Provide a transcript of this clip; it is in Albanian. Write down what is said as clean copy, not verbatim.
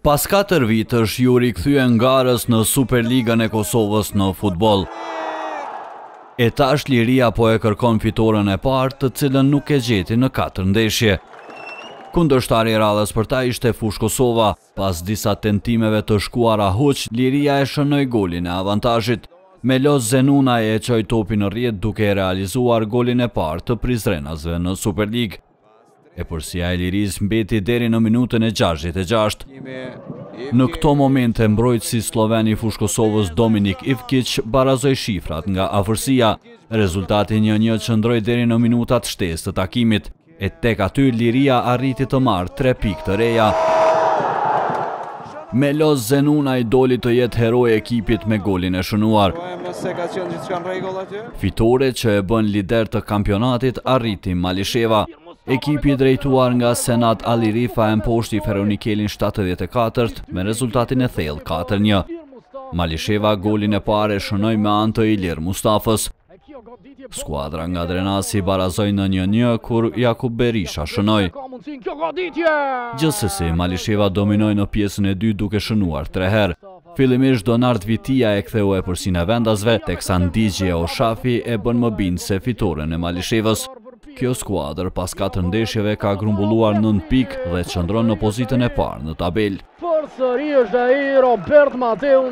Pas 4 vitësh ju rikthyen Garës në Superligën e Kosovës në futboll. E tash Liria po e kërkon fitoren e parë, të cilën nuk e gjeti në 4 ndeshje. Kundërshtari i radhës për ta ishte Fush Kosova. Pas disa tentimeve të shkuara hoq, Liria e shënoi golin e avantazhit. Melos Zenunaj e çoi topin në rrjet duke realizuar golin e parë të Prizrenasve në Superligë. E përsia e Liris mbeti deri në minutën e 66. Në këto momente mbrojtësi sloveni Fush Kosovës Dominik Ivkić barazoi shifrat nga afërsia. Rezultati 1-1 qëndroi deri në minutat shtesë të takimit. E tek aty Liria arriti të marrë 3 pikë të reja. Melos Zenunaj doli të jetë heroi e ekipit me golin e shënuar. Fitore që e bën lider të kampionatit arriti Malisheva. Ekipi drejtuar nga Senat Alirifa e mposhti Feronikelin 74 me rezultatin e thellë 4-1. Malisheva golin e parë e shënoi me anë të Ilir Mustafës. Skuadra nga Drenasi barazoi në 1-1 kur Jakub Berisha shënoi. Gjithsesi, Malisheva dominoi në pjesën e dytë duke shënuar 3 herë. Fillimisht Donard Vitia e ktheu e përsinë e vendasve, teksa Ndigji e Oshafi e bën më bindëse fitoren e Malishevës. Kjo skuadër pas 4 ndeshjeve ka grumbulluar 9 pikë dhe qëndron në pozitën e parë në tabelë. Përsëri është ai Robert Mateu.